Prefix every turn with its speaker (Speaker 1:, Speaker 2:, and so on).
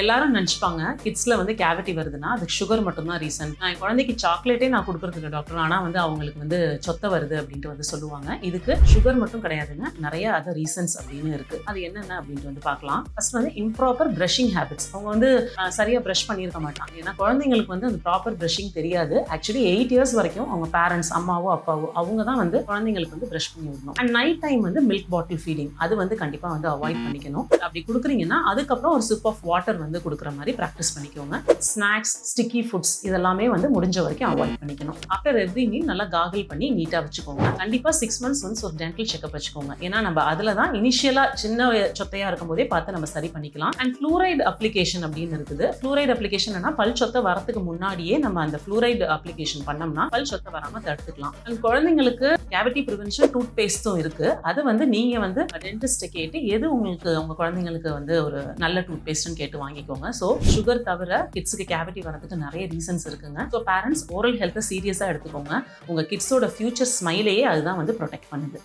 Speaker 1: எல்லாரும் நினைச்சுப்பாங்க கிட்ஸ்ல வந்து கேவிட்டி வருதுன்னா அதுக்கு சுகர் மட்டும் தான் ரீசன். நான் என் குழந்தைக்கு சாக்லேட்டே நான் கொடுக்கறதுக்கு டாக்டர், ஆனா வந்து அவங்களுக்கு வந்து சொத்த வருது அப்படின்ட்டு வந்து சொல்லுவாங்க. இதுக்கு சுகர் மட்டும் கிடையாதுங்க, நிறைய அதர் ரீசன்ஸ் அப்படின்னு இருக்கு. அது என்னென்ன அப்படின்ட்டு வந்து பார்க்கலாம். ஃபர்ஸ்ட் வந்து இம்ப்ராப்பர் பிரஷிங் ஹேபிட்ஸ். அவங்க வந்து சரியா பிரஷ் பண்ணியிருக்க மாட்டாங்க. ஏன்னா குழந்தைங்களுக்கு வந்து அந்த ப்ராப்பர் பிரஷிங் தெரியாது. ஆக்சுவலி 8 இயர்ஸ் வரைக்கும் அவங்க பேரண்ட்ஸ், அம்மாவோ அப்பாவோ, அவங்க தான் வந்து குழந்தைங்களுக்கு வந்து பிரஷ் பண்ணி விடணும். அண்ட் நைட் டைம் வந்து மில்க் பாட்டில் ஃபீடிங் அது வந்து கண்டிப்பா வந்து அவாய்ட் பண்ணிக்கணும். அப்படி கொடுக்குறீங்கன்னா அதுக்கப்புறம் ஒரு சிப் ஆஃப் வாட்டர் வந்து கொடுக்குற மாதிரி ப்ராக்டிஸ் பண்ணிக்கோங்க. ஸ்நாக்ஸ், ஸ்டிக்கி ஃபுட்ஸ் இதெல்லாமே வந்து முடிஞ்ச வரைக்கும் அவாய்ட் பண்ணிக்கணும். ஆஃப்டர் எவ்ரி மீல் நல்லா காகிள் பண்ணி நீட்டா வச்சுக்கோங்க. கண்டிப்பா 6 months ஒன்ஸ் ஒரு டென்டல் செக்அப் வச்சுக்கோங்க. ஏன்னா நம்ம அதுல தான் இனிஷியலா சின்ன சொத்தையா இருக்கும் போதே பார்த்து நம்ம சரி பண்ணிக்கலாம். அண்ட் ஃப்ளூரைடு அப்ளிகேஷன் அப்படின்னு இருக்குது. ஃப்ளூரைடு அப்ளிகேஷன் பல் சொத்தை வரதுக்கு முன்னாடியே நம்ம அந்த ஃப்ளூரைடு அப்ளிகேஷன் பண்ணோம்னா பல் சொத்தை வராம தடுத்துக்கலாம். அண்ட் குழந்தைங்களுக்கு கேவிட்டி ப்ரிவென்ஷன் டூத் பேஸ்டும் இருக்கு. அது வந்து நீங்க வந்து டென்டிஸ்ட் கேட்டு எது உங்களுக்கு உங்க குழந்தைங்களுக்கு வந்து ஒரு நல்ல டூத் பேஸ்ட்னு கேட்டு வாங்கிக்கோங்க. ஸோ சுகர் தவிர கிட்ஸுக்கு கேவிட்டி வரதுக்கு நிறைய ரீசன்ஸ் இருக்குங்க. ஸோ பேரண்ட்ஸ் ஓரல் ஹெல்த்தை சீரியஸா எடுத்துக்கோங்க. உங்க கிட்ஸோட ஃபியூச்சர் ஸ்மைலையே அதுதான் வந்து ப்ரொடெக்ட் பண்ணுது.